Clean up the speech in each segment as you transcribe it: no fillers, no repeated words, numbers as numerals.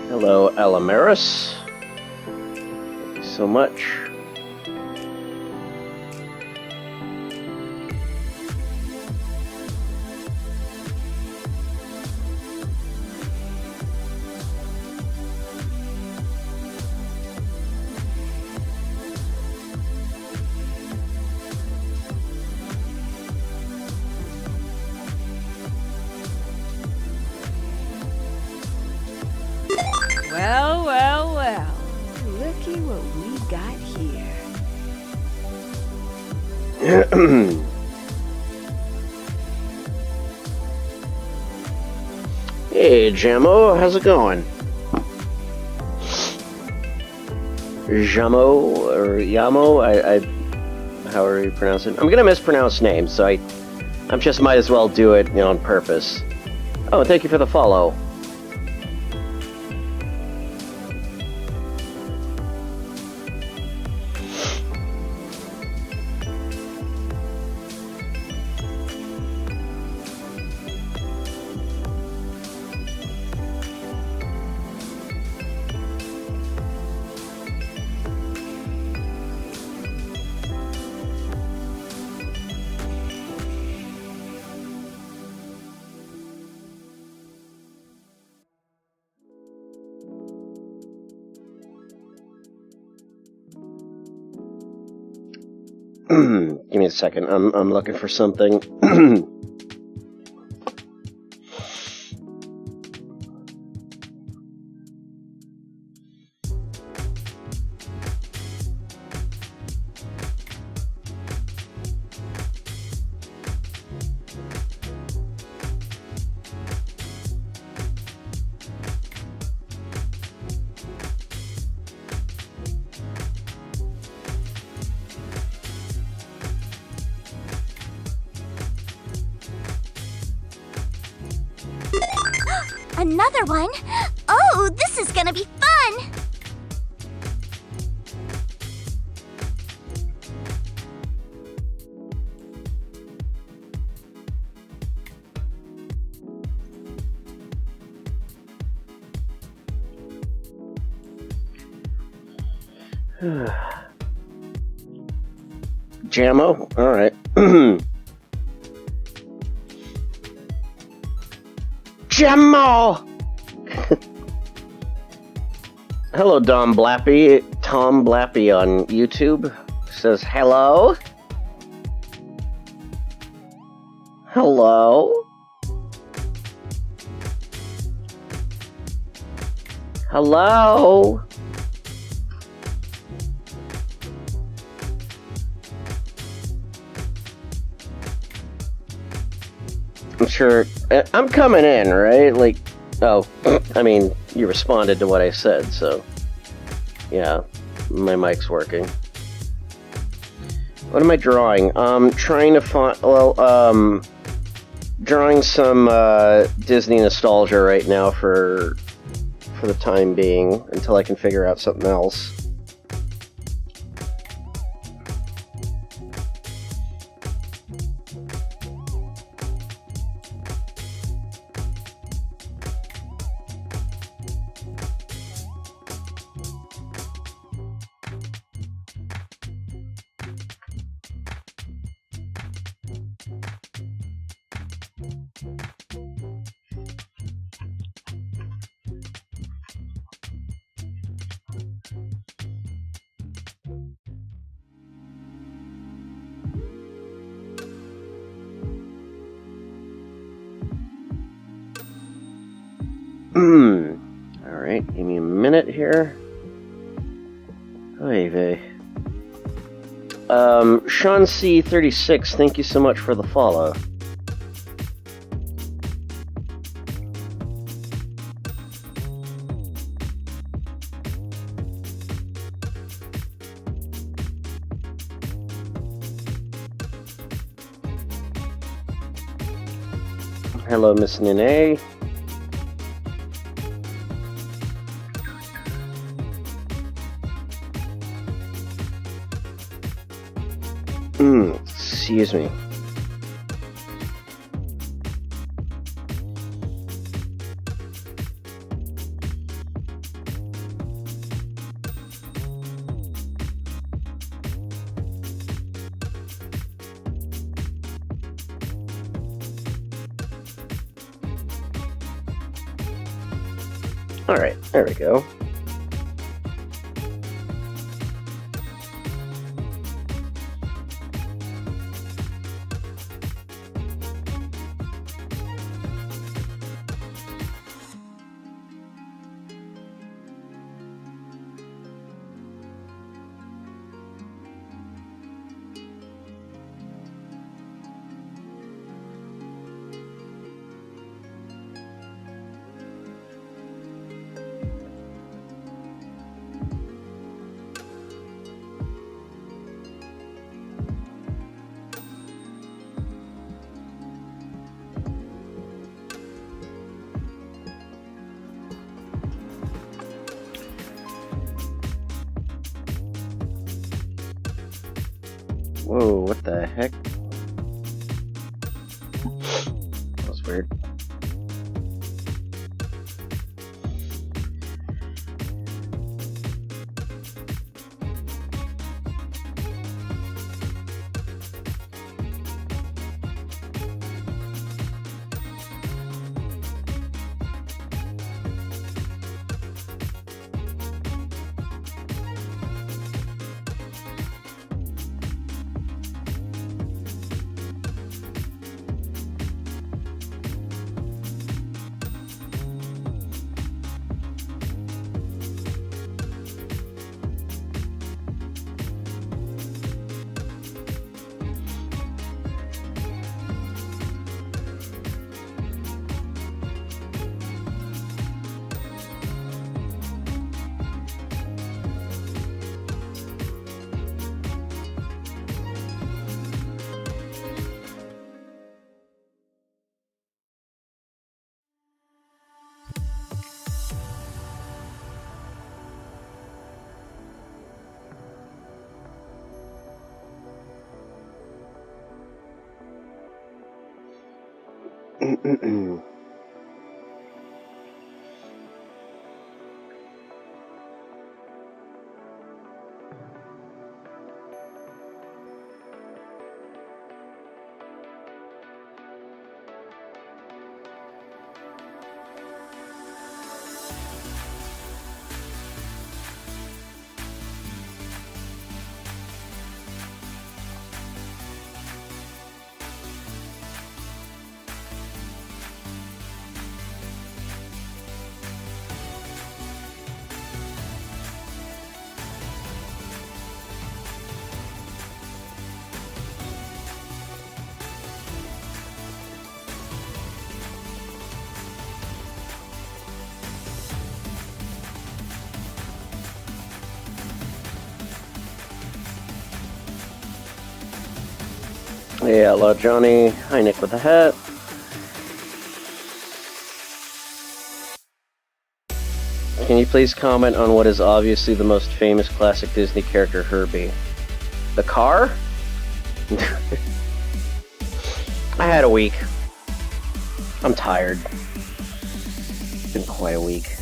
Hello, Alamaris. Thank you so much. Well, well, well. Looky what we got here. Hey, Jamo, how's it going? Jamo or Yamo, however you pronounce it. I'm gonna mispronounce names, so I just might as well do it, on purpose. Oh, thank you for the follow. Give me a second. I'm looking for something. Another one? Oh, this is gonna be fun! Jammo? Alright. Jammo! Hello, Tom Blappy on YouTube says hello. Hello. Hello. I'm sure I'm coming in, right? Like, oh, I mean, you responded to what I said, so yeah, my mic's working. What am I drawing? Trying to find, drawing some Disney nostalgia right now for the time being until I can figure out something else. Alright, give me a minute here. Oy vey. Sean C36, thank you so much for the follow. Hello, Miss Nene. Excuse me. Alright, there we go. Whoa, what the heck? That was weird. Hey, Outlaw Johnny. Hi, Nick with the hat. Can you please comment on what is obviously the most famous classic Disney character, Herbie? The car? I had a week. I'm tired. It's been quite a week.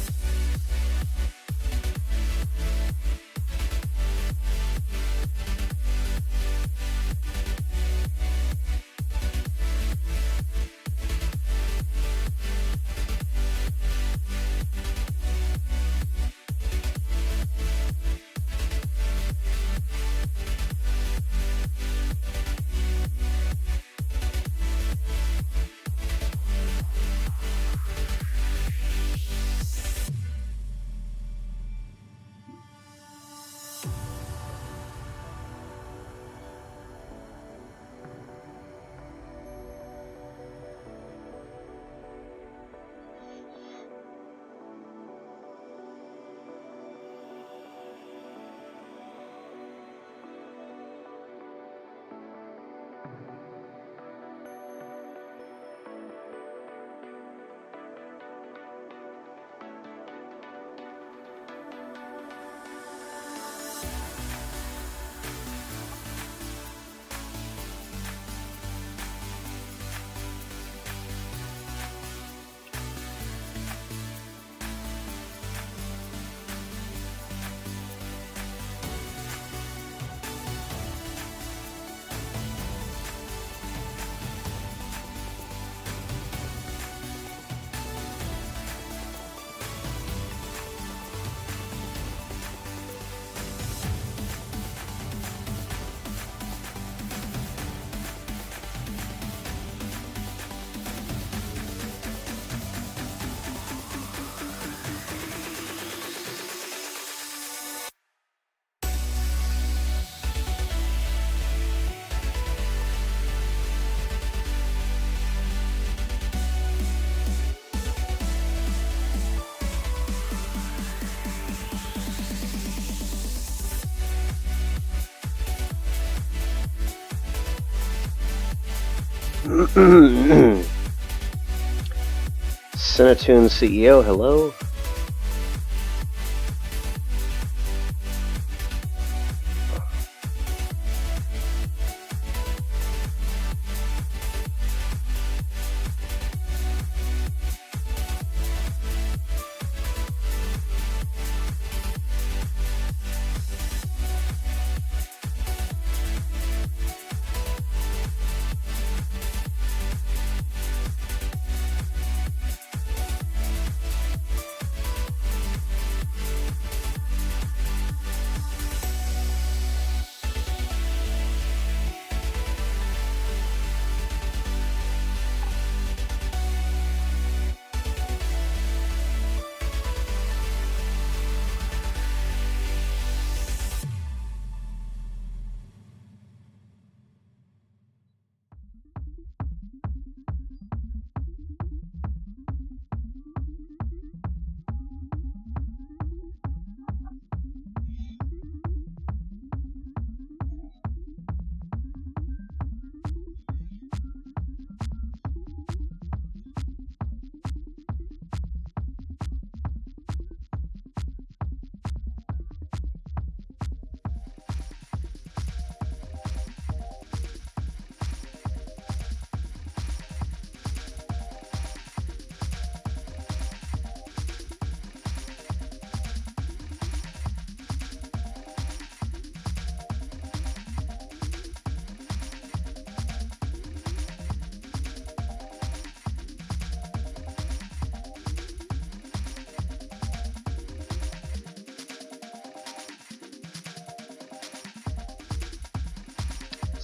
Cinetoon CEO, hello.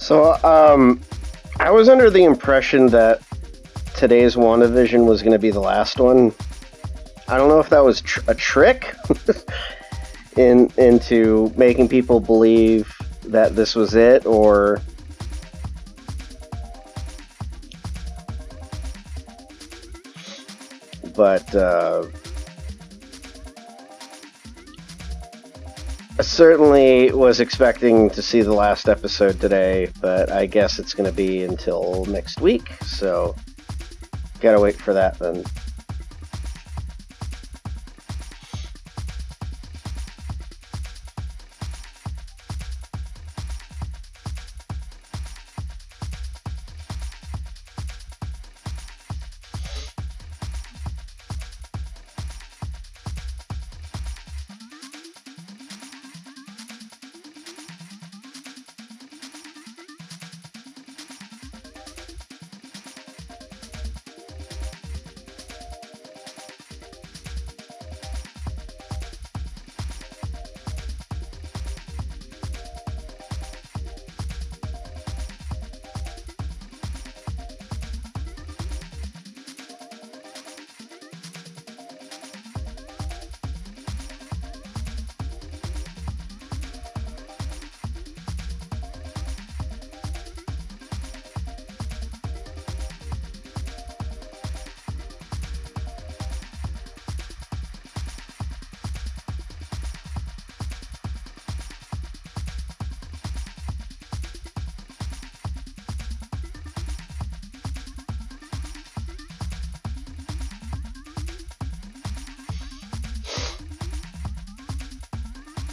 So, I was under the impression that today's WandaVision was going to be the last one. I don't know if that was a trick into making people believe that this was it, or but certainly was expecting to see the last episode today, but I guess it's going to be until next week, so gotta wait for that then.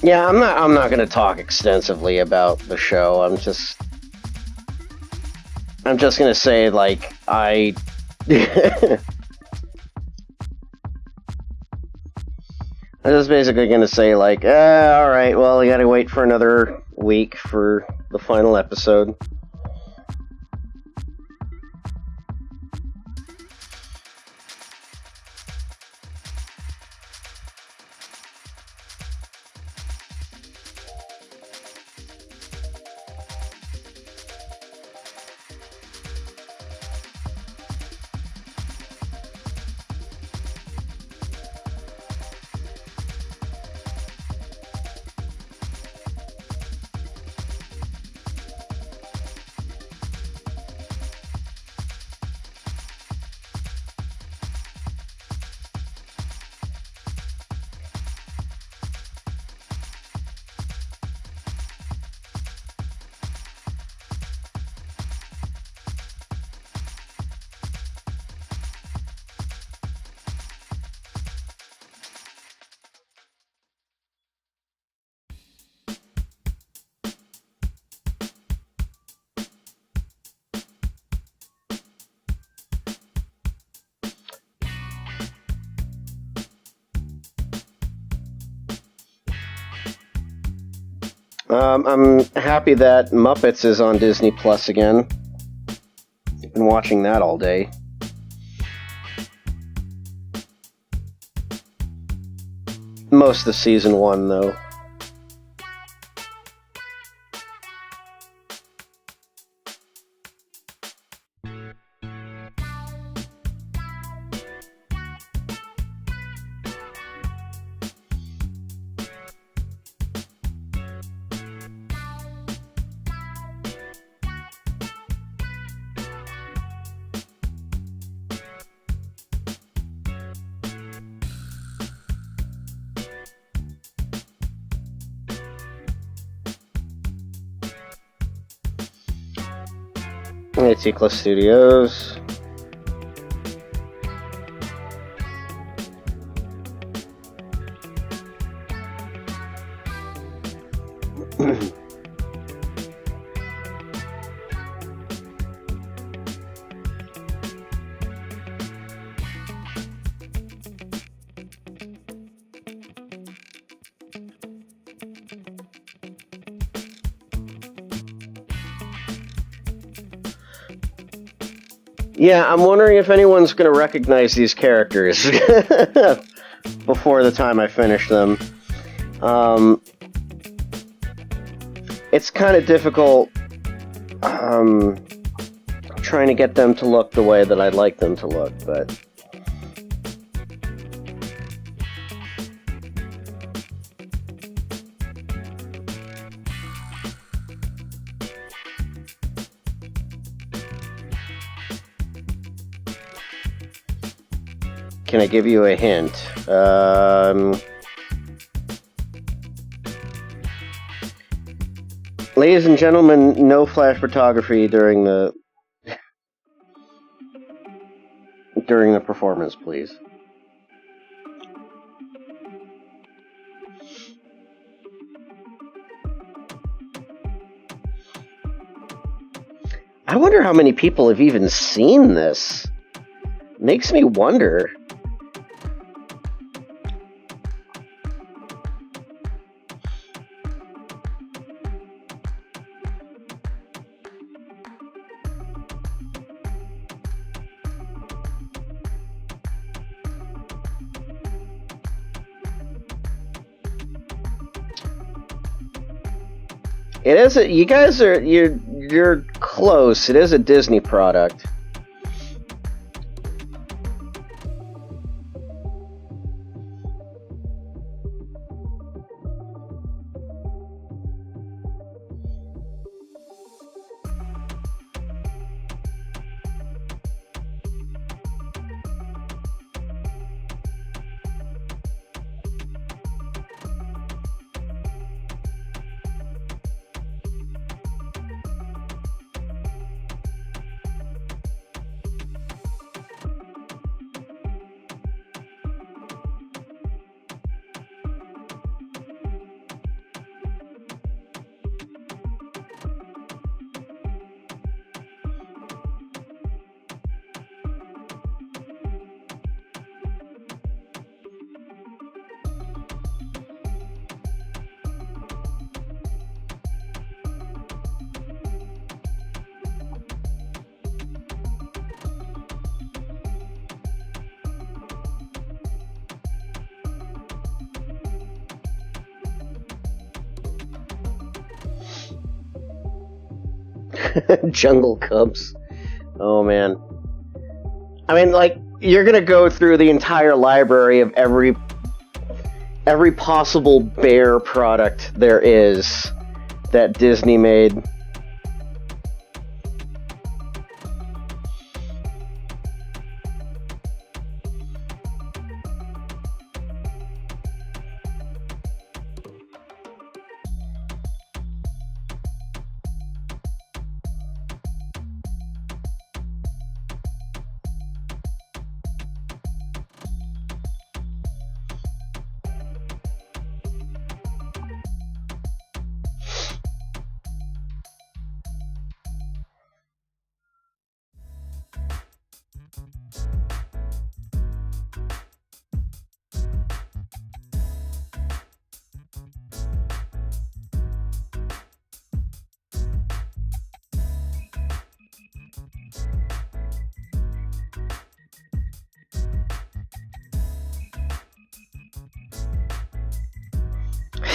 Yeah, I'm not going to talk extensively about the show. I'm just going to say, like, I'm just basically going to say, like, alright, well, we gotta wait for another week for the final episode. I'm happy that Muppets is on Disney Plus again. I've been watching that all day. Most of season 1, though. It's Eclipse Studios. Yeah, I'm wondering if anyone's going to recognize these characters before the time I finish them. It's kind of difficult trying to get them to look the way that I'd like them to look, but... Can I give you a hint? Ladies and gentlemen, no flash photography during the performance, please. I wonder how many people have even seen this. Makes me wonder. It is you guys are you're close. It is a Disney product. Jungle Cubs. Oh man. I mean, like, you're gonna go through the entire library of every possible bear product there is that Disney made.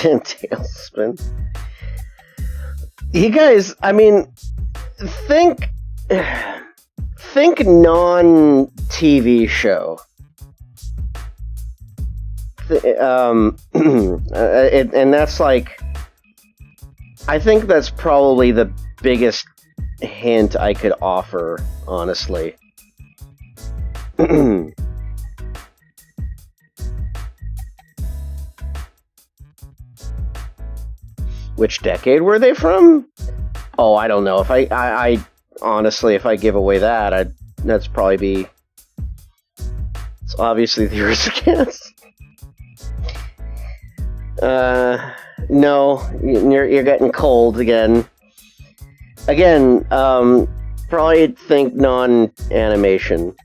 Tailspin. You guys, I mean, think non-TV show. And that's like, I think that's probably the biggest hint I could offer, honestly. Which decade were they from? Oh, I don't know. If I honestly, if I give away that, that's probably be. It's obviously the Aristocats. No, you're getting cold again. Again, probably think non-animation.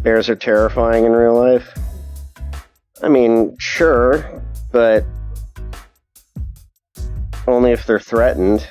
Bears are terrifying in real life. I mean, sure, but only if they're threatened.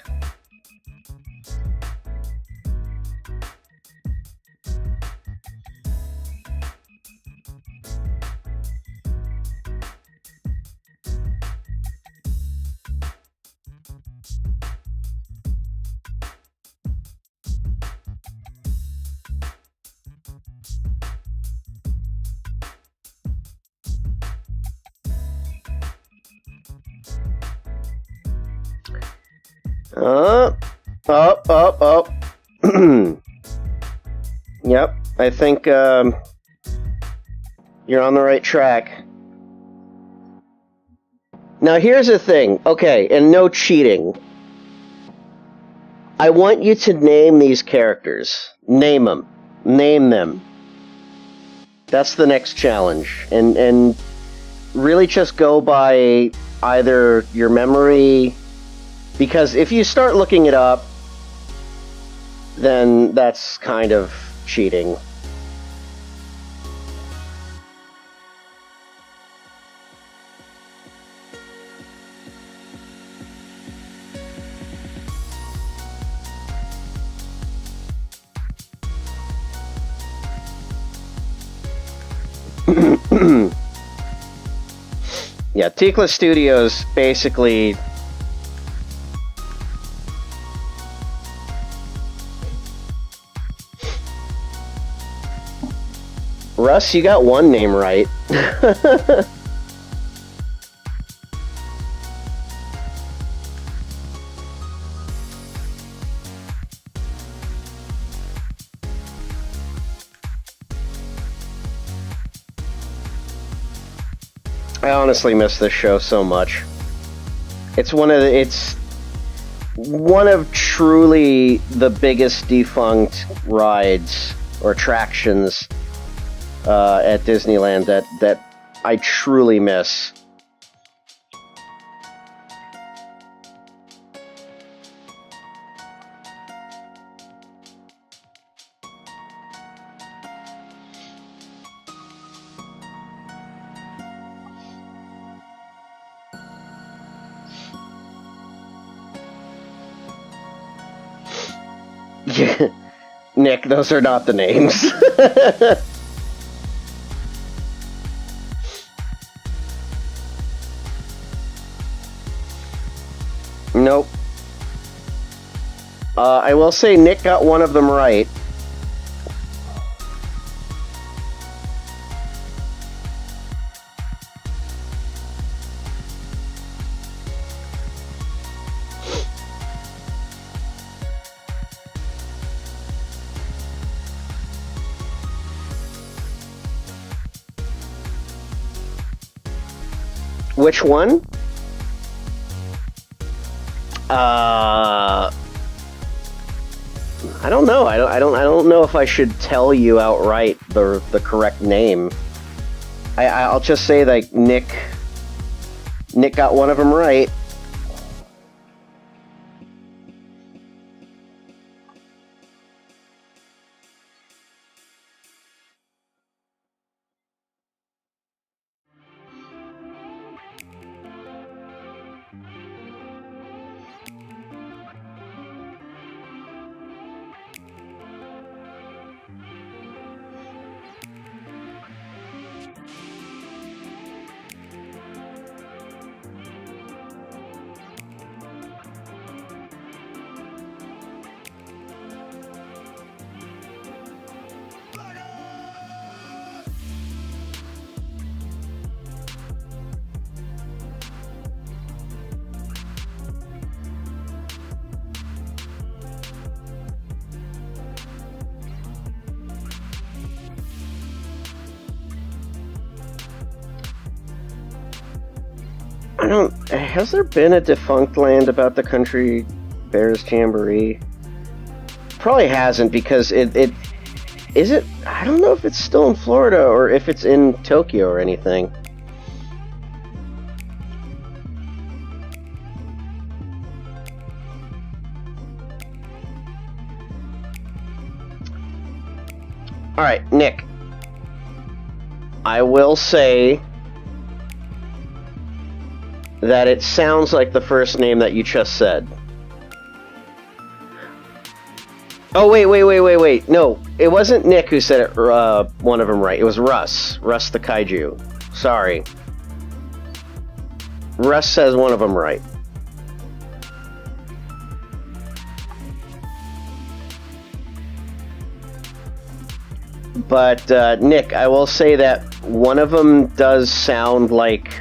Up. Yep, I think you're on the right track. Now here's the thing, okay, and no cheating. I want you to name these characters. Name them. Name them. That's the next challenge. And really just go by either your memory, because if you start looking it up, then that's kind of cheating. Yeah, Tikla Studios basically Russ, you got one name right. I honestly miss this show so much. It's one of truly the biggest defunct rides or attractions at Disneyland that I truly miss. Yeah. Nick, those are not the names. Nope. I will say Nick got one of them right. Which one? I don't know. I don't know if I should tell you outright the correct name. I'll just say that Nick got one of them right. Has there been a defunct land about the Country Bears Jamboree? Probably hasn't, because it is it. I don't know if it's still in Florida or if it's in Tokyo or anything. All right, Nick. I will say that it sounds like the first name that you just said. Oh, wait. No, it wasn't Nick who said it, one of them right. It was Russ. Russ the Kaiju. Sorry. Russ says one of them right. But, Nick, I will say that one of them does sound like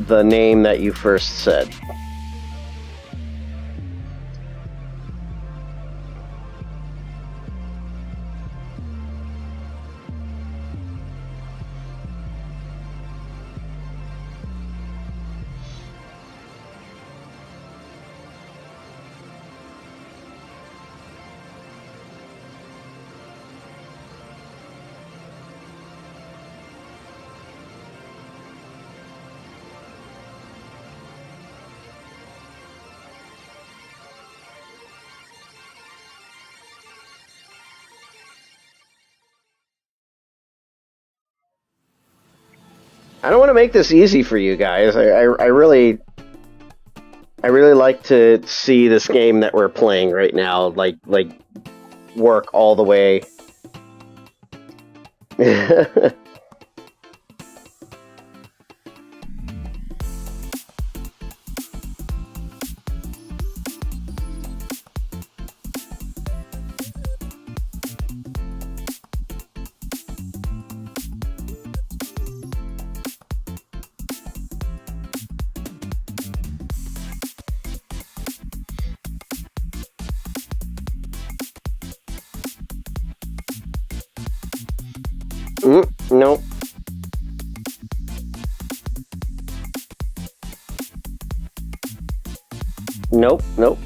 the name that you first said. I don't want to make this easy for you guys. I really like to see this game that we're playing right now, like work all the way. Nope. Nope.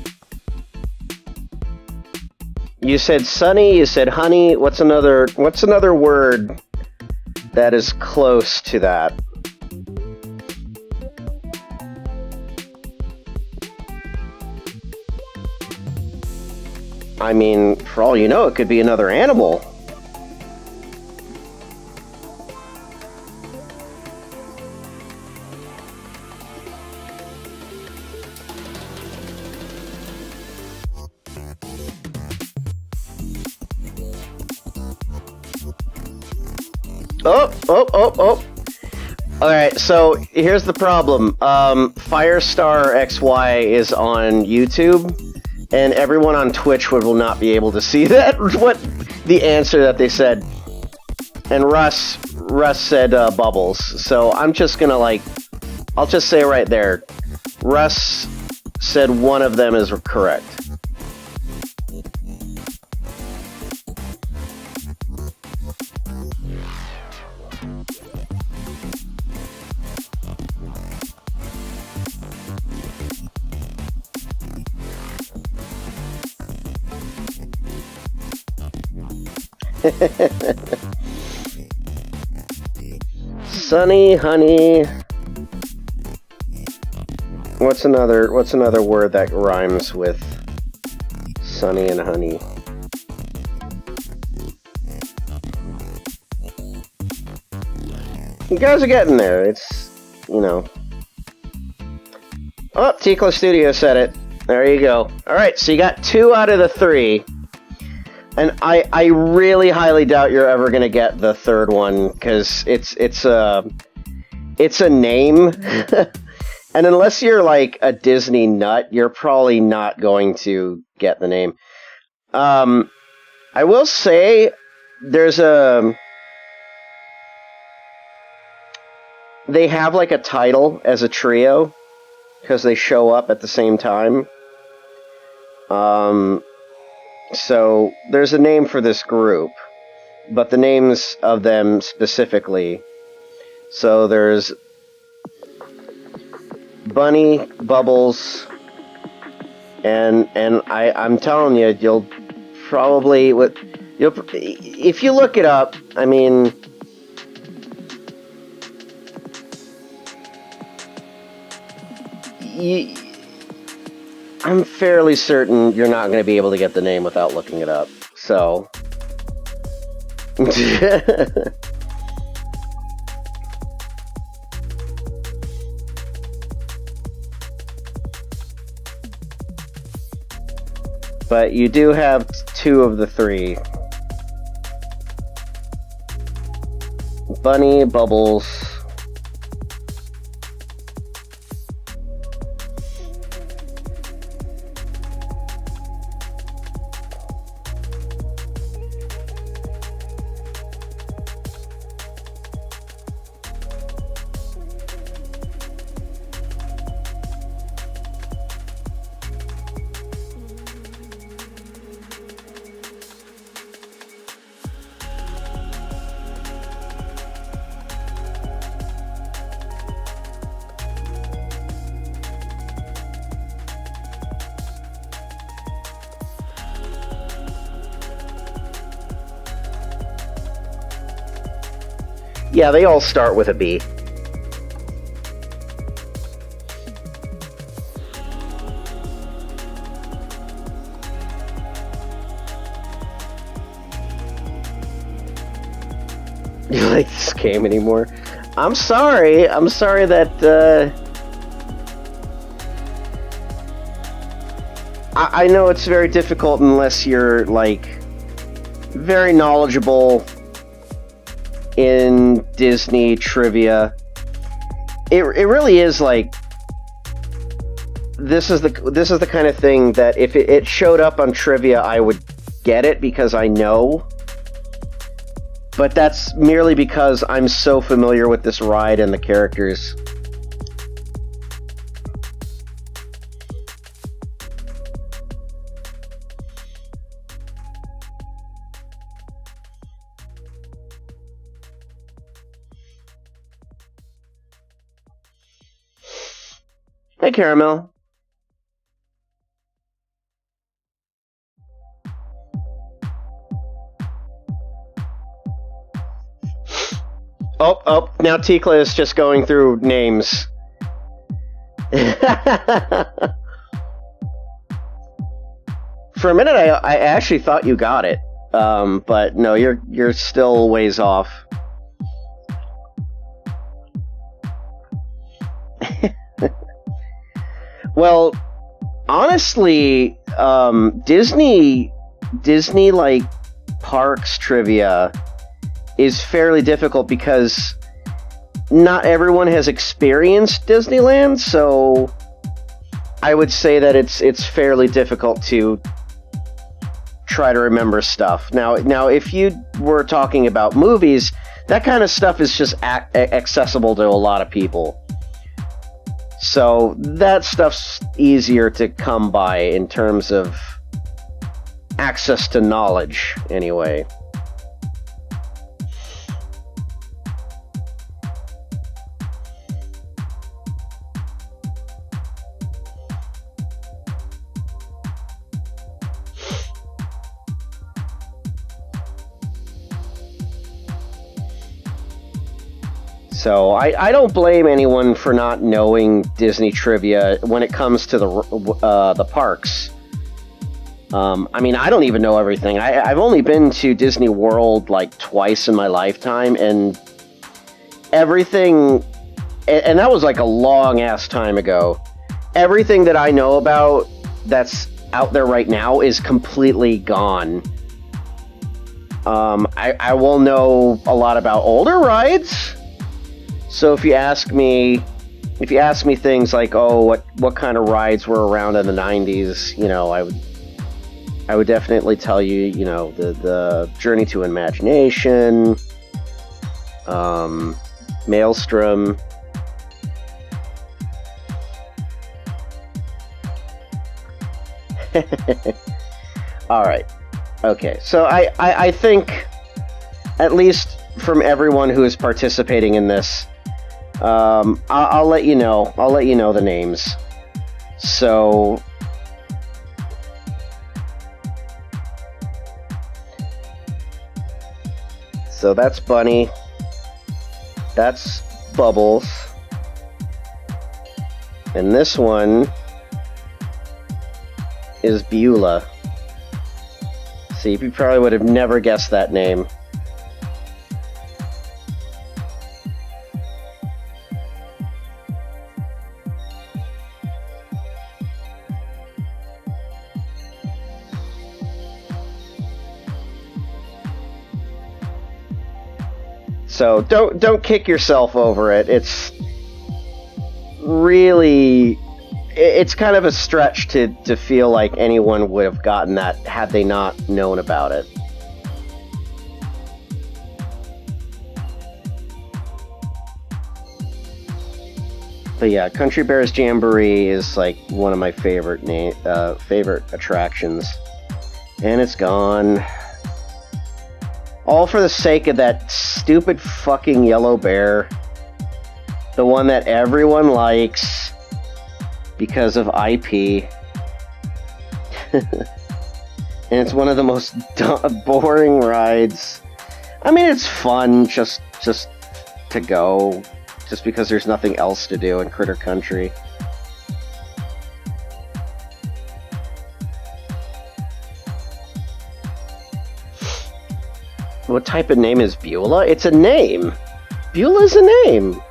You said sunny, you said honey. What's another word that is close to that? I mean, for all you know, it could be another animal. Oh. Alright, so here's the problem. Firestar XY is on YouTube, and everyone on Twitch will not be able to see that, what the answer that they said. And Russ said bubbles. So I'm just gonna I'll just say right there, Russ said one of them is correct. Sunny, honey. What's another word that rhymes with sunny and honey? You guys are getting there. It's, you know. Oh, Tico Studio said it. There you go. Alright, so you got 2 out of the 3. And I really highly doubt you're ever gonna get the third one, because it's a name. And unless you're like a Disney nut, you're probably not going to get the name. I will say they have like a title as a trio because they show up at the same time. So there's a name for this group, but the names of them specifically. So there's Bunny, Bubbles, and I'm telling you, you'll probably if you look it up. I mean, I'm fairly certain you're not going to be able to get the name without looking it up. So. But you do have 2 of the 3. Bunny, Bubbles. Yeah, they all start with a B. You like this game anymore? I'm sorry. I'm sorry that, I know it's very difficult unless you're, like, very knowledgeable in Disney trivia. It really is, like, this is the kind of thing that if it showed up on trivia, I would get it because I know. But that's merely because I'm so familiar with this ride and the characters. Hey, Caramel. Oh, now Tikla is just going through names. For a minute, I actually thought you got it. But no, you're still ways off. Well, honestly, Disney like parks trivia is fairly difficult because not everyone has experienced Disneyland, so I would say that it's fairly difficult to try to remember stuff. Now, if you were talking about movies, that kind of stuff is just accessible to a lot of people. So that stuff's easier to come by in terms of access to knowledge, anyway. So I don't blame anyone for not knowing Disney trivia when it comes to the parks. I mean, I don't even know everything. I've only been to Disney World like twice in my lifetime, and everything, and that was like a long ass time ago. Everything that I know about that's out there right now is completely gone. I will know a lot about older rides. So if you ask me things like, oh, what kind of rides were around in the 90s, you know, I would definitely tell you, you know, the Journey to Imagination, Maelstrom. All right. Okay. So I think, at least from everyone who is participating in this, I'll let you know. I'll let you know the names. So that's Bunny. That's Bubbles. And this one is Beulah. See, you probably would have never guessed that name. So don't kick yourself over it. It's really, it's kind of a stretch to feel like anyone would have gotten that had they not known about it. But yeah, Country Bears Jamboree is like one of my favorite attractions, and it's gone. All for the sake of that stupid fucking yellow bear. The one that everyone likes because of IP. And it's one of the most boring rides. I mean, it's fun, just to go, just because there's nothing else to do in Critter Country. What type of name is Beulah? It's a name! Beulah's a name!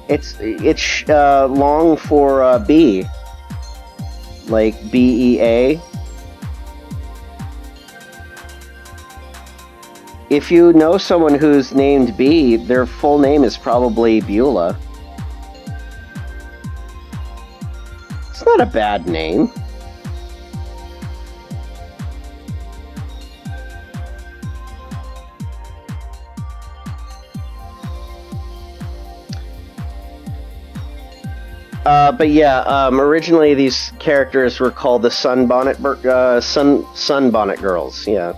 It's long for bee. Like BEA. If you know someone who's named Bee, their full name is probably Beulah. It's not a bad name. But yeah, originally these characters were called the Sunbonnet Girls. Yeah.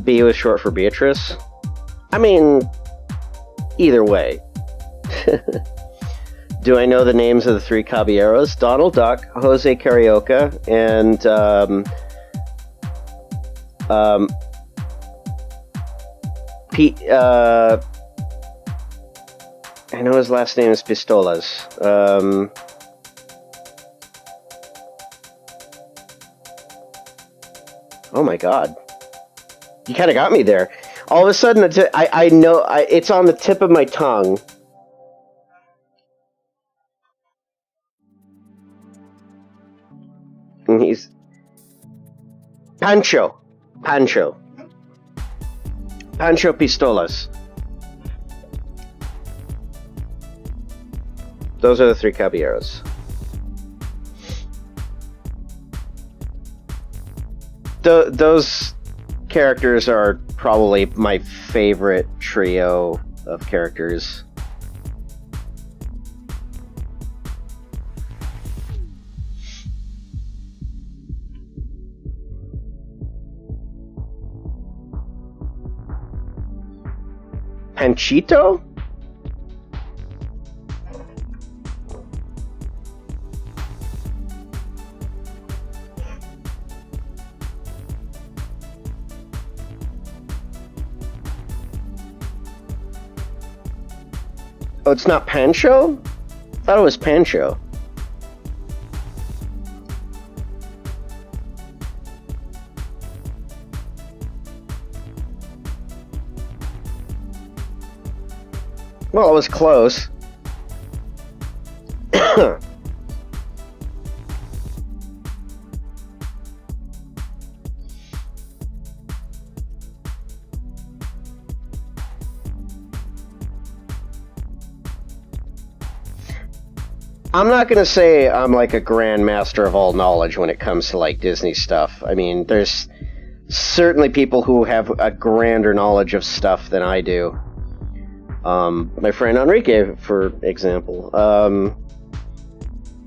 B was short for Beatrice. I mean, either way. Do I know the names of the three caballeros? Donald Duck, Jose Carioca, and Pete. I know his last name is Pistolas. Oh my God. You kind of got me there. All of a sudden, I know it's on the tip of my tongue. And he's Pancho Pistolas. Those are the three caballeros. Those characters are probably my favorite trio of characters. Panchito? Oh, it's not Pancho? I thought it was Pancho. Well, it was close. I'm not gonna say I'm like a grandmaster of all knowledge when it comes to like Disney stuff. I mean, there's certainly people who have a grander knowledge of stuff than I do. My friend Enrique, for example,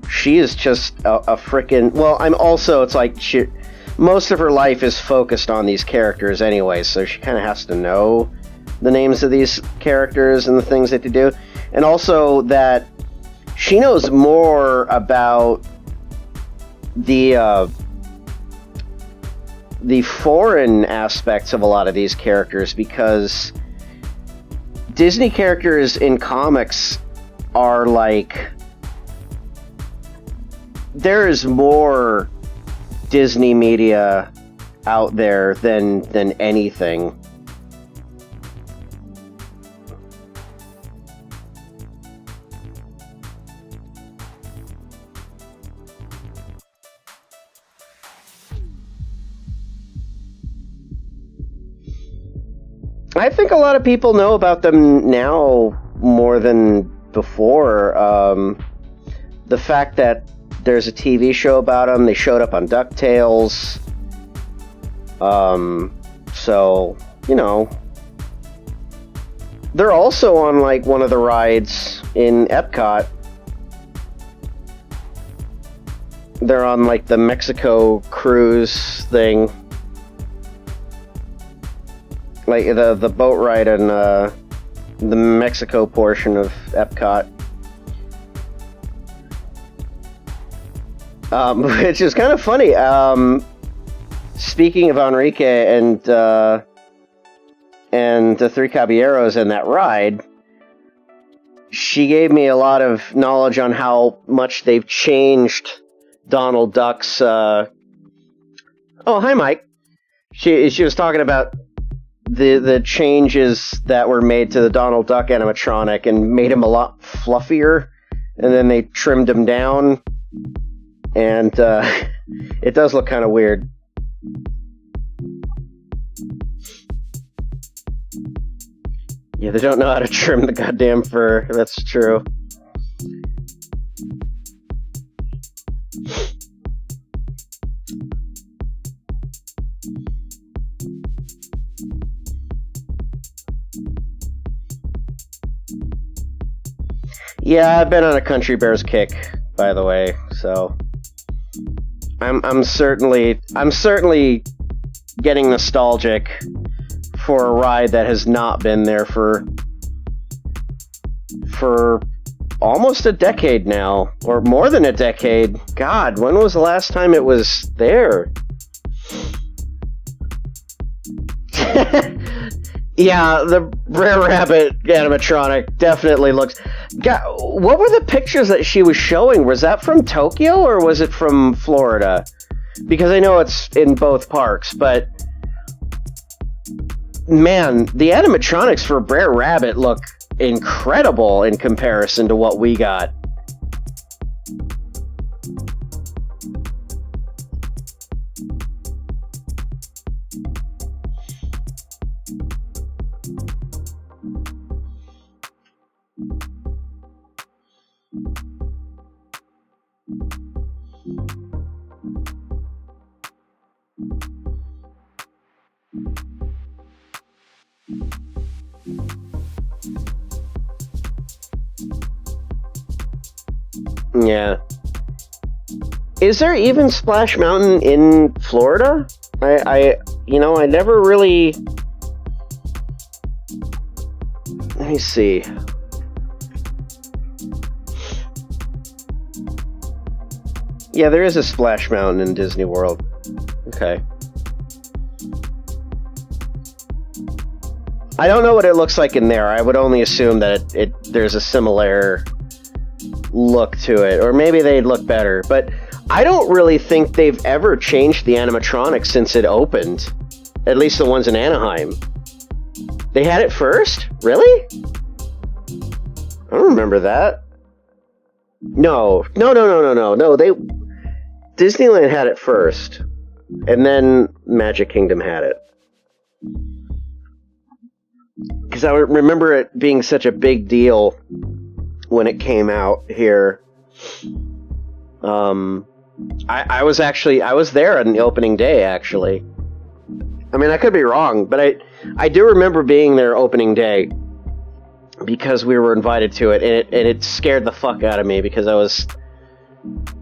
she is just a frickin'... Well, I'm also, it's like, most of her life is focused on these characters anyway, so she kind of has to know the names of these characters and the things that they do. And also that she knows more about the foreign aspects of a lot of these characters, because Disney characters in comics are like... There is more Disney media out there than anything. I think a lot of people know about them now more than before. The fact that there's a TV show about them, they showed up on DuckTales. So, you know, they're also on like one of the rides in Epcot. They're on like the Mexico cruise thing. Like the boat ride in the Mexico portion of Epcot. Which is kind of funny. Speaking of Enrique and the Three Caballeros and that ride, she gave me a lot of knowledge on how much they've changed Donald Duck's. Oh, hi, Mike. She was talking about the changes that were made to the Donald Duck animatronic and made him a lot fluffier, and then they trimmed him down, and it does look kind of weird. Yeah, they don't know how to trim the goddamn fur. That's true. Yeah, I've been on a Country Bears kick, by the way, so I'm certainly getting nostalgic for a ride that has not been there for almost a decade now, or more than a decade. God, when was the last time it was there? Yeah, the Brer Rabbit animatronic definitely looks... God, what were the pictures that she was showing? Was that from Tokyo, or was it from Florida? Because I know it's in both parks, but... Man, the animatronics for Brer Rabbit look incredible in comparison to what we got. Yeah. Is there even Splash Mountain in Florida? I never really... Let me see. Yeah, there is a Splash Mountain in Disney World. Okay. I don't know what it looks like in there. I would only assume that there's a similar look to it, or maybe they'd look better, but I don't really think they've ever changed the animatronics since it opened, at least the ones in Anaheim. They had it first? Really? I don't remember that. No, Disneyland had it first, and then Magic Kingdom had it. Because I remember it being such a big deal when it came out here. I was there on the opening day, actually. I mean, I could be wrong, but I do remember being there opening day because we were invited to it, and it scared the fuck out of me because I was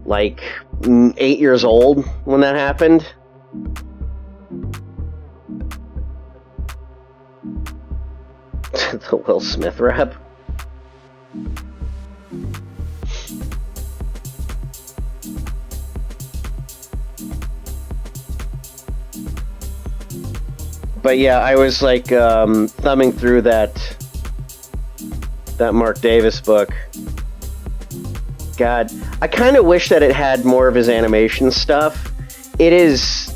like 8 years old when that happened. The Will Smith rap. But yeah, I was like thumbing through that Mark Davis book. God, I kind of wish that it had more of his animation stuff. It's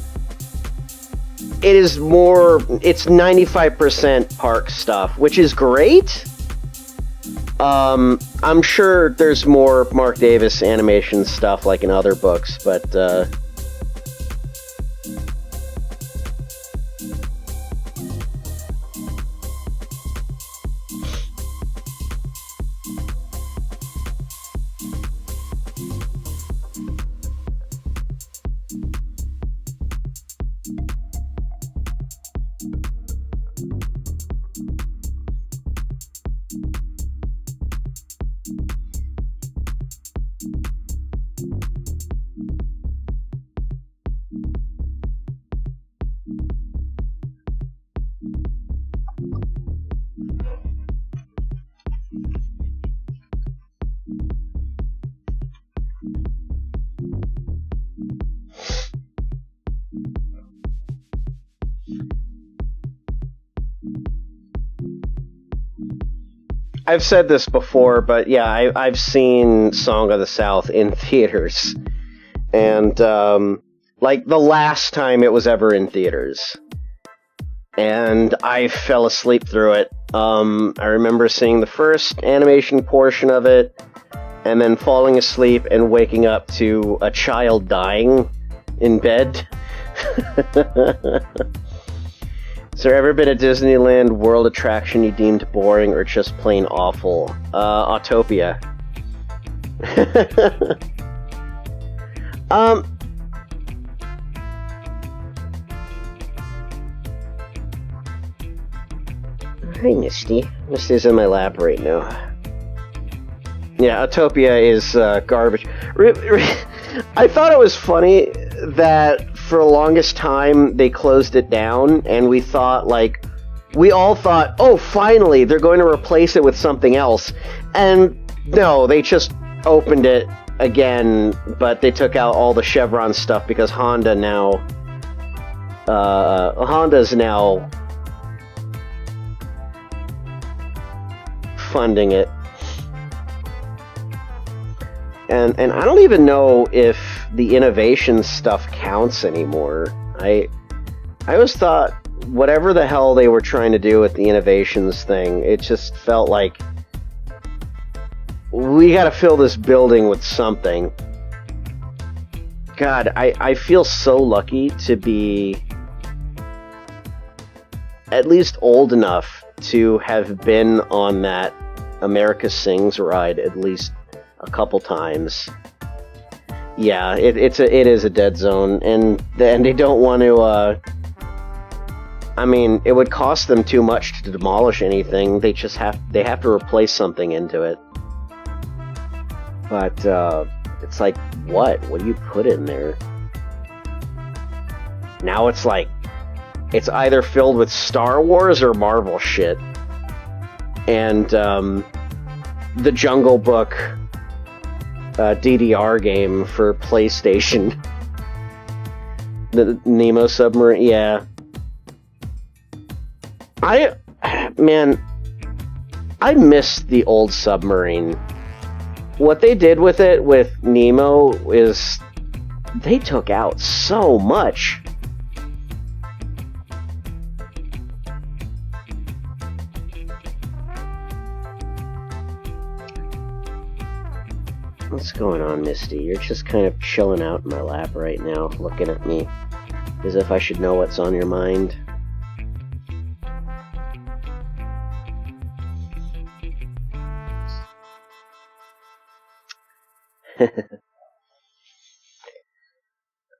95% park stuff, which is great. I'm sure there's more Mark Davis animation stuff like in other books, but I've said this before, but yeah, I've seen Song of the South in theaters. And, like, the last time it was ever in theaters. And I fell asleep through it. I remember seeing the first animation portion of it, and then falling asleep and waking up to a child dying in bed. Has there ever been a Disneyland World attraction you deemed boring or just plain awful? Autopia. Hi, Misty. Misty's in my lap right now. Yeah, Autopia is garbage. I thought it was funny that for the longest time they closed it down, and we all thought, oh, finally, they're going to replace it with something else. And no, they just opened it again, but they took out all the Chevron stuff because Honda's now funding it. And I don't even know if the innovation stuff counts anymore. I always thought whatever the hell they were trying to do with the innovations thing, it just felt like we gotta fill this building with something. God, I feel so lucky to be at least old enough to have been on that America Sings ride at least a couple times. Yeah, it is a dead zone, and they don't want to. I mean, it would cost them too much to demolish anything. They have to replace something into it. But it's like, what? What do you put in there? Now it's like, it's either filled with Star Wars or Marvel shit. And the Jungle Book DDR game for PlayStation. The Nemo submarine, yeah. I miss the old submarine. What they did with it with Nemo is they took out so much. What's going on, Misty? You're just kind of chilling out in my lap right now, looking at me as if I should know what's on your mind.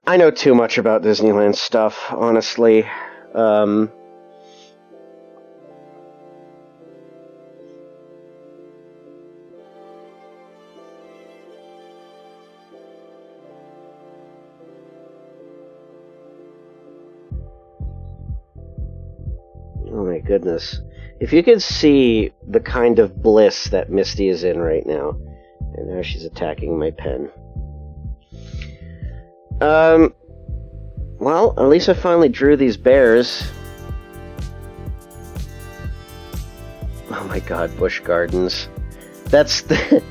I know too much about Disneyland stuff, honestly. Oh my goodness. If you could see the kind of bliss that Misty is in right now. And now she's attacking my pen. Well, at least I finally drew these bears. Oh my god, Busch Gardens. That's the...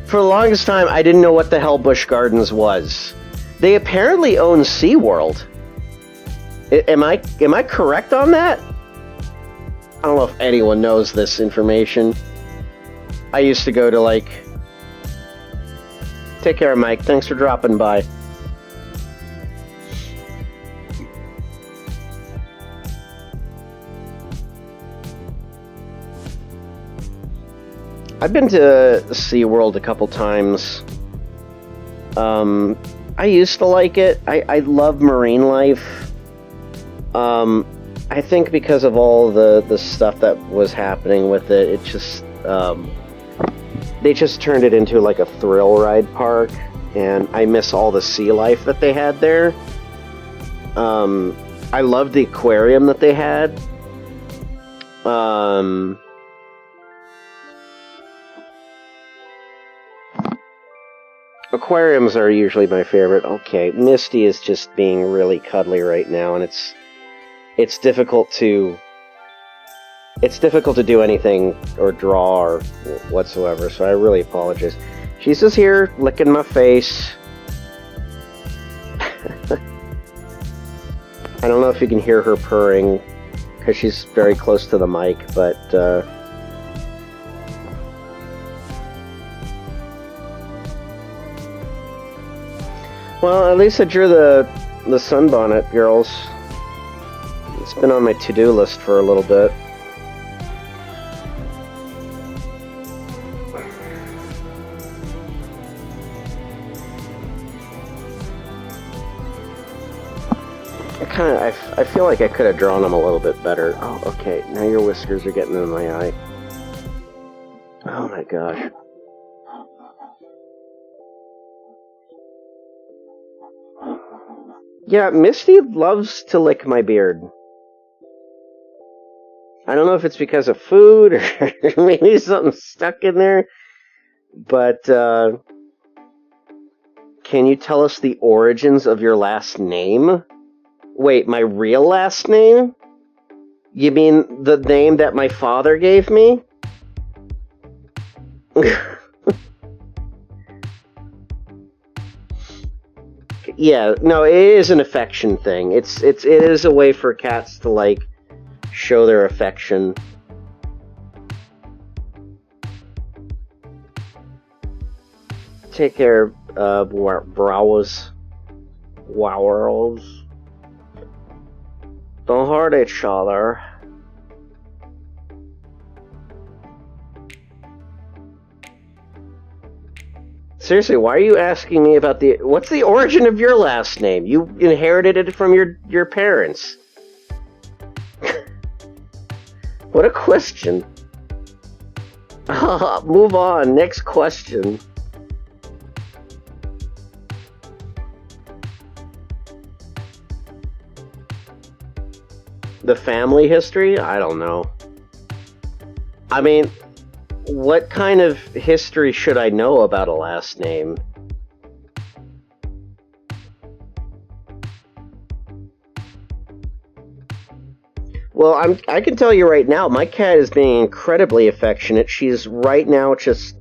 For the longest time, I didn't know what the hell Busch Gardens was. They apparently own SeaWorld. Am I correct on that? I don't know if anyone knows this information. I used to go to, like... Take care, Mike. Thanks for dropping by. I've been to SeaWorld a couple times. I used to like it. I love marine life. I think because of all the stuff that was happening with it, it just... they just turned it into like a thrill ride park, and I miss all the sea life that they had there. I loved the aquarium that they had. Aquariums are usually my favorite. Okay, Misty is just being really cuddly right now, and it's difficult to it's difficult to do anything or draw or whatsoever, so I really apologize. She's just here licking my face. I don't know if you can hear her purring because she's very close to the mic, but well, at least I drew the sunbonnet girls. It's been on my to-do list for a little bit. I feel like I could have drawn them a little bit better. Oh, okay. Now your whiskers are getting in my eye. Oh my gosh. Yeah, Misty loves to lick my beard. I don't know if it's because of food or maybe something stuck in there, but can you tell us the origins of your last name? Wait, my real last name? You mean the name that my father gave me? Yeah, no, it is an affection thing. It is a way for cats to, like, show their affection. Take care, Browers. Wowers. Don't hurt each other. Seriously, why are you asking me about what's the origin of your last name? You inherited it from your parents. What a question. Move on, next question. The family history? I don't know. I mean, what kind of history should I know about a last name? Well, I can tell you right now, my cat is being incredibly affectionate. She's right now just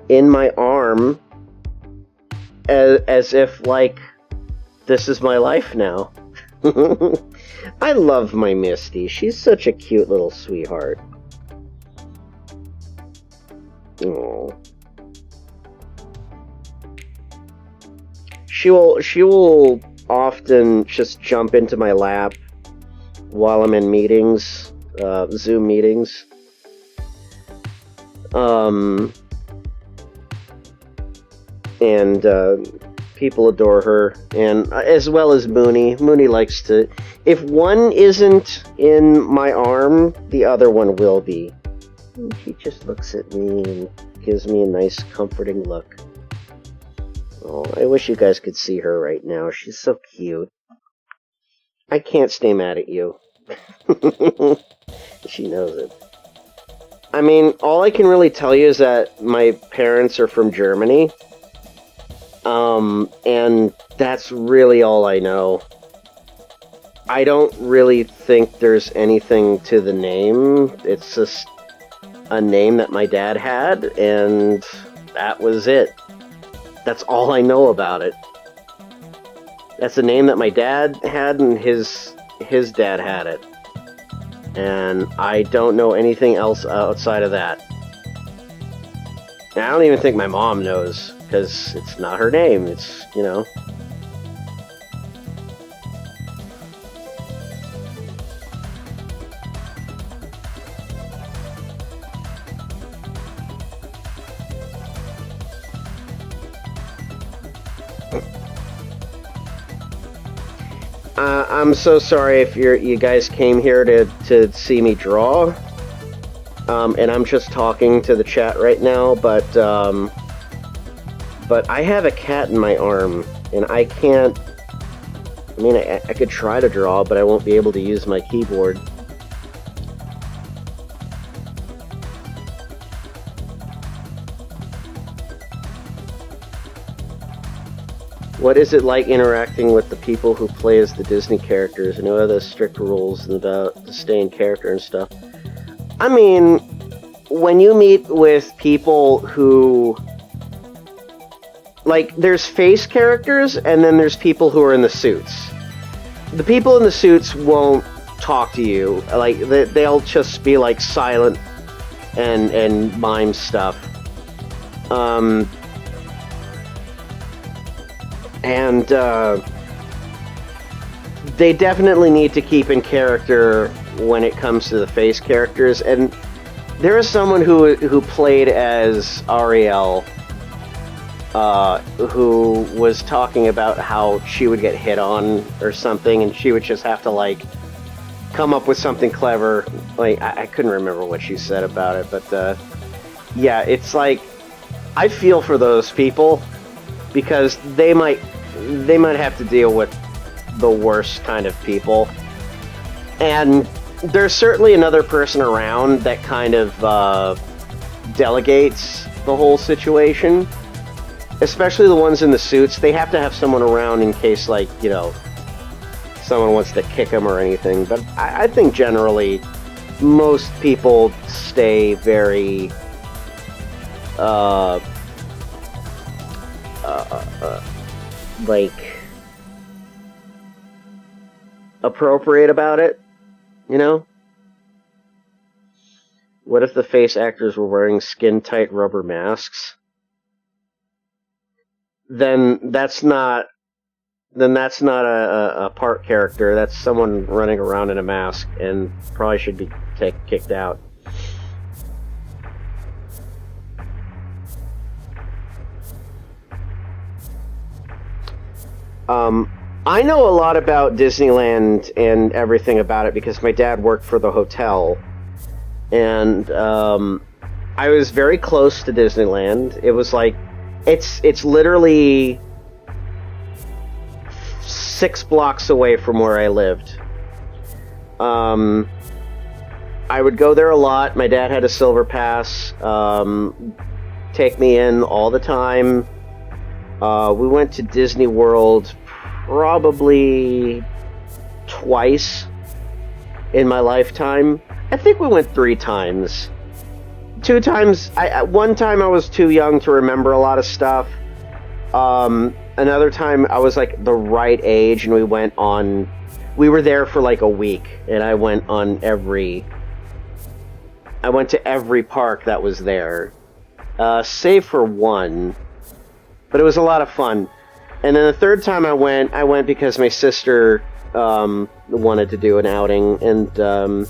in my arm as if, like, this is my life now. I love my Misty. She's such a cute little sweetheart. Oh. She will often just jump into my lap while I'm in meetings, Zoom meetings. And people adore her, and as well as Mooney. Mooney likes to... If one isn't in my arm, the other one will be. She just looks at me and gives me a nice, comforting look. Oh, I wish you guys could see her right now. She's so cute. I can't stay mad at you. She knows it. I mean, all I can really tell you is that my parents are from Germany. And that's really all I know. I don't really think there's anything to the name. It's just a name that my dad had, and that was it. That's all I know about it. That's the name that my dad had, and his dad had it. And I don't know anything else outside of that. And I don't even think my mom knows, because it's not her name. It's, you know... I'm so sorry if you guys came here to see me draw. And I'm just talking to the chat right now, but I have a cat in my arm, and I can't... I mean, I could try to draw, but I won't be able to use my keyboard. What is it like interacting with the people who play as the Disney characters? I know there's strict rules about to stay in character and stuff. I mean, when you meet with people who... Like, there's face characters, and then there's people who are in the suits. The people in the suits won't talk to you. Like, they'll just be, like, silent and mime stuff. They definitely need to keep in character when it comes to the face characters. And there is someone who played as Ariel, who was talking about how she would get hit on or something, and she would just have to, like, come up with something clever. Like, I couldn't remember what she said about it, but, yeah, it's like, I feel for those people, because they might have to deal with the worst kind of people. And there's certainly another person around that kind of, delegates the whole situation. Especially the ones in the suits, they have to have someone around in case, like, you know, someone wants to kick them or anything. But I think generally, most people stay very, like, appropriate about it, you know? What if the face actors were wearing skin-tight rubber masks? Then that's not a part character. That's someone running around in a mask and probably should be kicked out. I know a lot about Disneyland and everything about it because my dad worked for the hotel, and I was very close to Disneyland. It was like It's literally 6 blocks away from where I lived. I would go there a lot. My dad had a silver pass. Take me in all the time. We went to Disney World probably twice in my lifetime. I think we went 3 times. 2 times, one time I was too young to remember a lot of stuff. Another time I was like the right age and we were there for like a week and I went to every park that was there. Save for one. But it was a lot of fun. And then the third time I went because my sister, wanted to do an outing, and,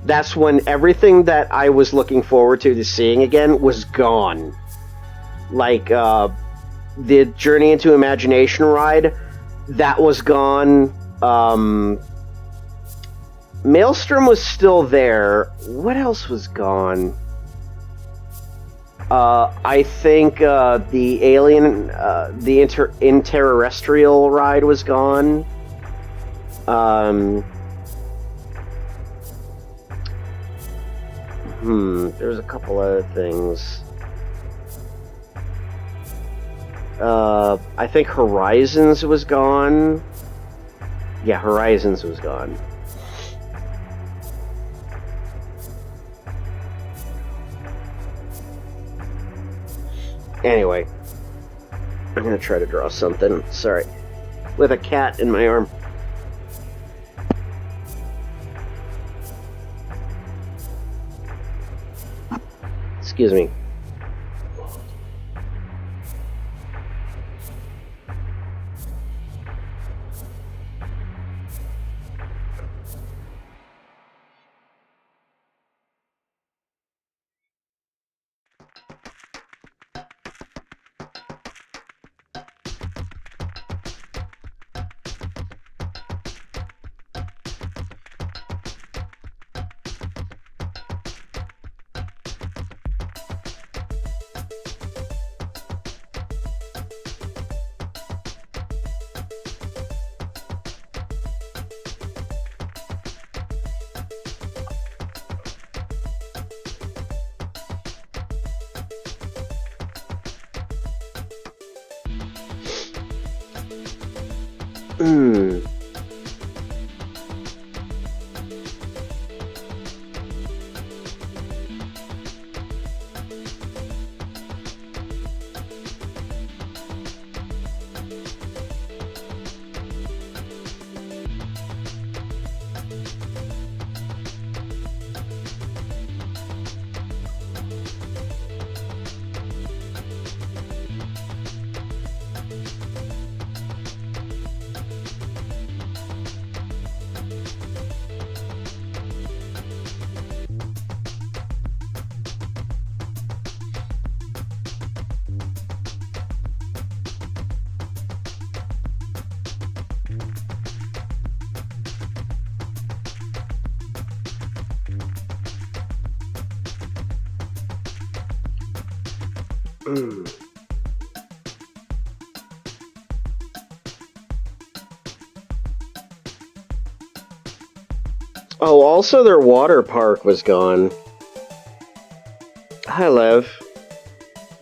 that's when everything that I was looking forward to seeing again was gone. Like, the Journey into Imagination ride, that was gone. Maelstrom was still there. What else was gone? I think, the Alien, the Interterrestrial ride was gone. There's a couple other things. I think Horizons was gone. Yeah, Horizons was gone. Anyway, I'm gonna try to draw something. Sorry. With a cat in my arm. Excuse me. Oh, also their water park was gone. Hi, Lev.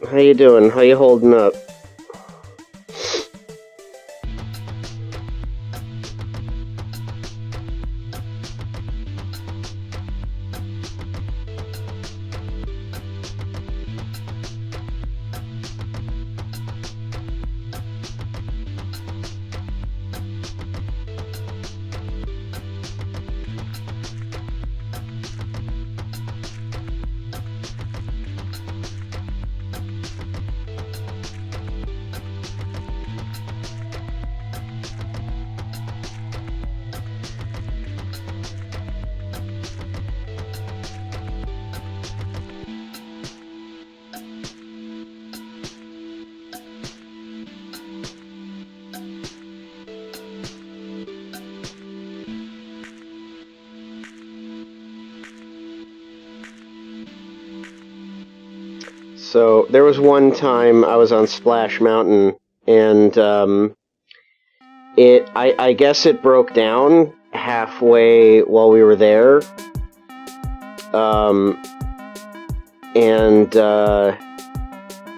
How you doing? How you holding up? So there was one time I was on Splash Mountain, and I guess it broke down halfway while we were there, and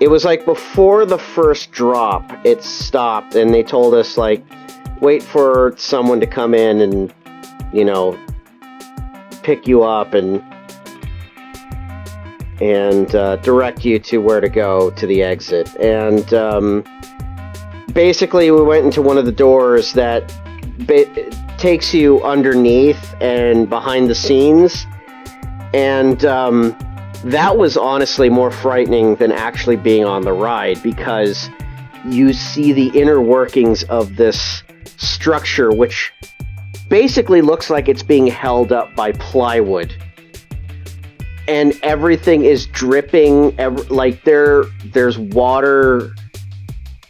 it was like before the first drop, it stopped, and they told us like, wait for someone to come in and, you know, pick you up and direct you to where to go to the exit. And basically we went into one of the doors that takes you underneath and behind the scenes, and that was honestly more frightening than actually being on the ride, because you see the inner workings of this structure, which basically looks like it's being held up by plywood. And everything is dripping, like there's water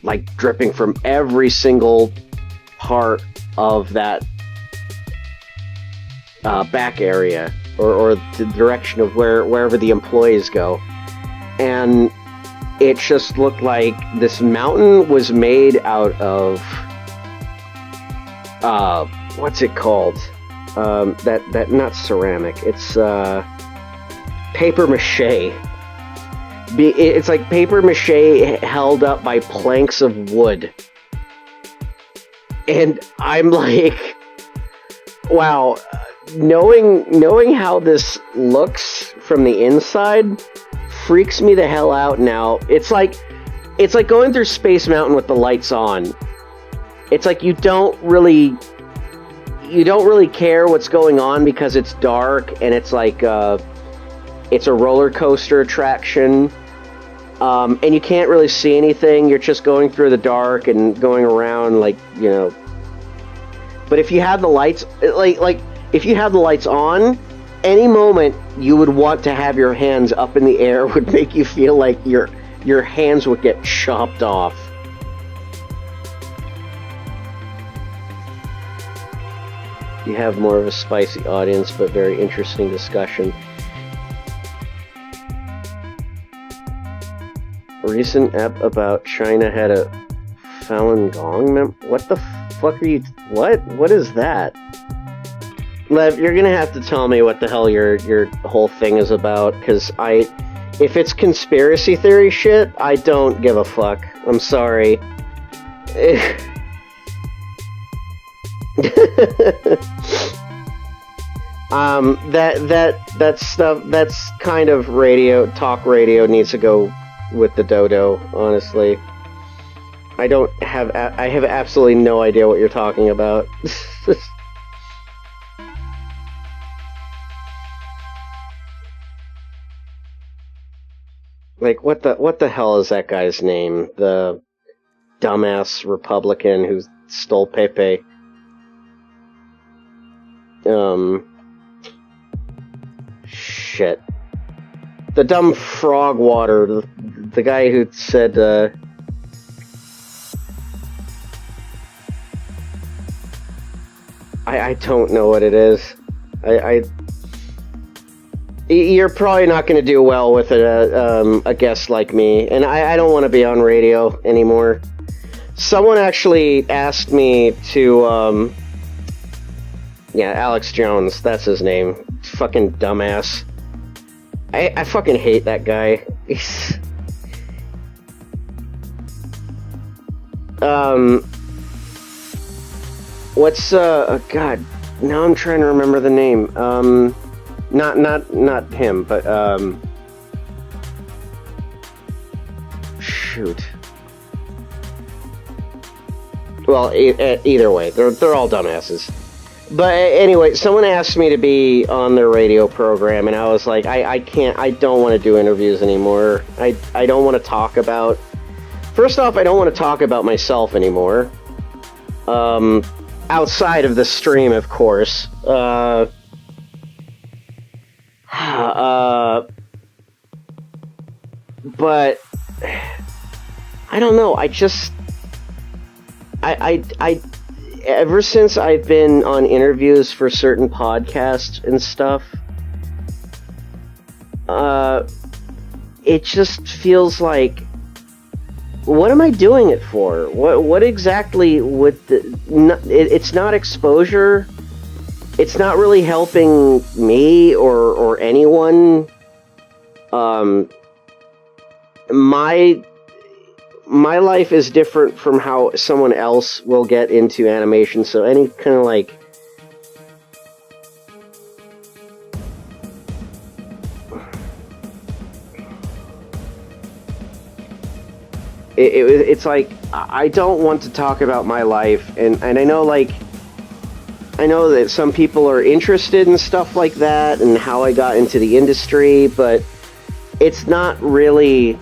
like dripping from every single part of that back area, or the direction of wherever the employees go. And it just looked like this mountain was made out of what's it called? That not ceramic. It's paper mache. It's like paper mache held up by planks of wood. And I'm like, wow, knowing how this looks from the inside freaks me the hell out now. It's like going through Space Mountain with the lights on. It's like you don't really care what's going on because it's dark, and it's like it's a roller coaster attraction, and you can't really see anything. You're just going through the dark and going around, like, you know. But if you had the lights, like if you have the lights on, any moment you would want to have your hands up in the air would make you feel like your hands would get chopped off. You have more of a spicy audience, but very interesting discussion. A recent app about China had a Falun Gong what the fuck are you... What is that? Lev, you're gonna have to tell me what the hell your whole thing is about, because if it's conspiracy theory shit, I don't give a fuck. I'm sorry. That stuff, that's kind of talk radio needs to go with the dodo, honestly. I have absolutely no idea what you're talking about. Like, what the hell is that guy's name? The dumbass Republican who stole Pepe. Shit. The dumb frog water, the guy who said, I don't know what it is. You're probably not going to do well with a guest like me, and I don't want to be on radio anymore. Someone actually asked me to, yeah, Alex Jones, that's his name. Fucking dumbass. I fucking hate that guy. He's... What's, God, now I'm trying to remember the name. Not him, but, shoot. Well, either way, they're all dumbasses. But anyway, someone asked me to be on their radio program, and I was like, I don't want to do interviews anymore. I don't want to talk about... First off, I don't want to talk about myself anymore. Outside of the stream, of course. But I don't know. I ever since I've been on interviews for certain podcasts and stuff, it just feels like, what am I doing it for? What exactly would it's not exposure. It's not really helping me or anyone. My life is different from how someone else will get into animation, so any kind of like... It's like, I don't want to talk about my life, and I know, like... I know that some people are interested in stuff like that, and how I got into the industry, but it's not really...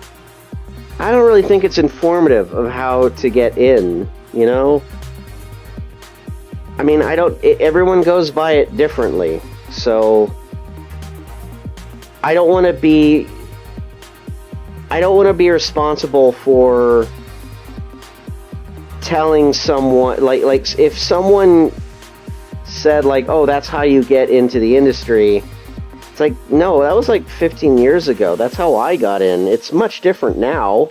I don't really think it's informative of how to get in, you know? I mean, everyone goes by it differently, so... I don't want to be responsible for telling someone, like if someone said, like, oh, that's how you get into the industry... It's like, no, that was like 15 years ago. That's how I got in. It's much different now.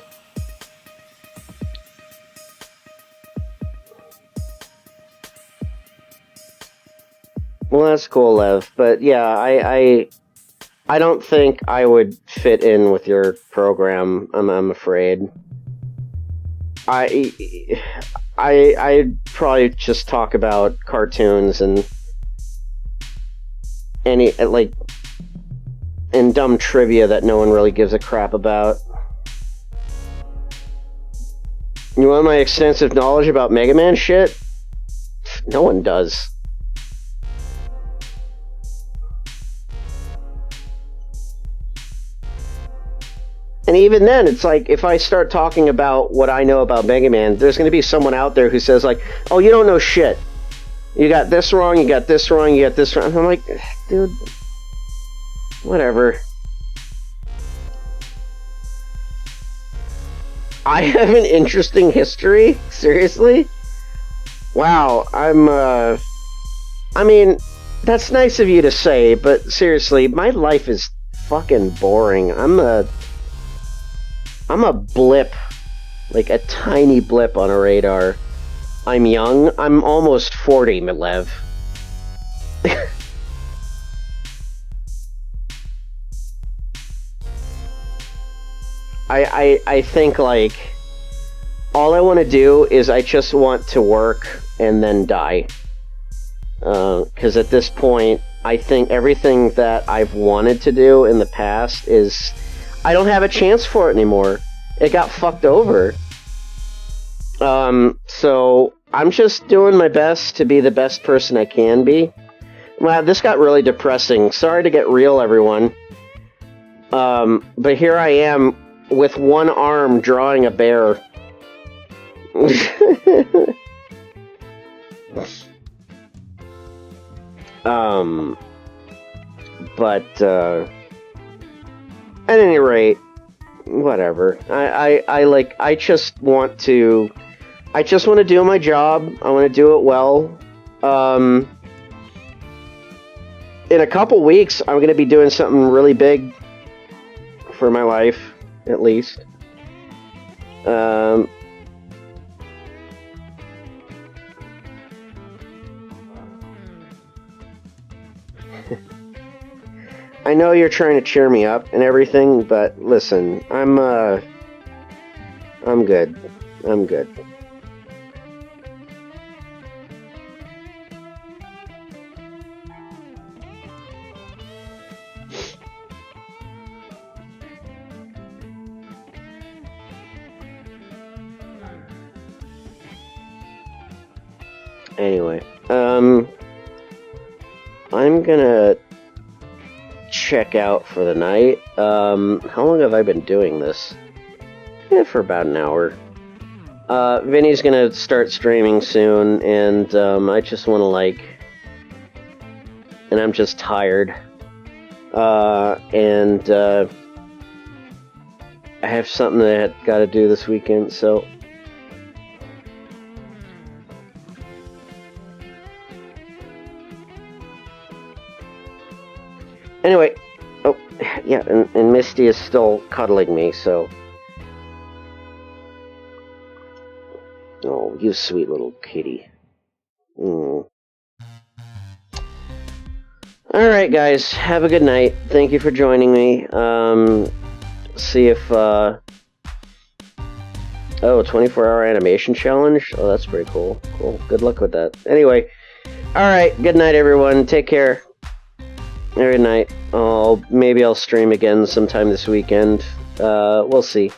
Well, that's cool, Lev. But yeah, I don't think I would fit in with your program. I'm afraid. I'd probably just talk about cartoons and any, like, and dumb trivia that no one really gives a crap about. You want my extensive knowledge about Mega Man shit? No one does. And even then, it's like, if I start talking about what I know about Mega Man, there's going to be someone out there who says, like, oh, you don't know shit. You got this wrong, you got this wrong, you got this wrong. I'm like, dude... Whatever. I have an interesting history? Seriously? Wow, I mean, that's nice of you to say, but seriously, my life is fucking boring. I'm a blip. Like a tiny blip on a radar. I'm young. I'm almost 40, Milev. I think, like, all I want to do is I just want to work and then die. Because at this point, I think everything that I've wanted to do in the past is... I don't have a chance for it anymore. It got fucked over. So I'm just doing my best to be the best person I can be. Wow, this got really depressing. Sorry to get real, everyone. But here I am with one arm drawing a bear. But at any rate, whatever. I just want to do my job. I want to do it well. in a couple weeks, I'm going to be doing something really big for my life, at least. I know you're trying to cheer me up and everything, but listen, I'm good. I'm good. Anyway, I'm gonna check out for the night. How long have I been doing this? For about an hour. Vinny's gonna start streaming soon, and I just want to and I'm just tired. And I have something that I gotta do this weekend, so. Anyway, oh, yeah, and Misty is still cuddling me, so. Oh, you sweet little kitty. Alright, guys, have a good night. Thank you for joining me. See if, oh, 24-hour animation challenge? Oh, that's pretty cool. Cool. Good luck with that. Anyway, alright, good night, everyone. Take care. Good night. Maybe I'll stream again sometime this weekend. We'll see.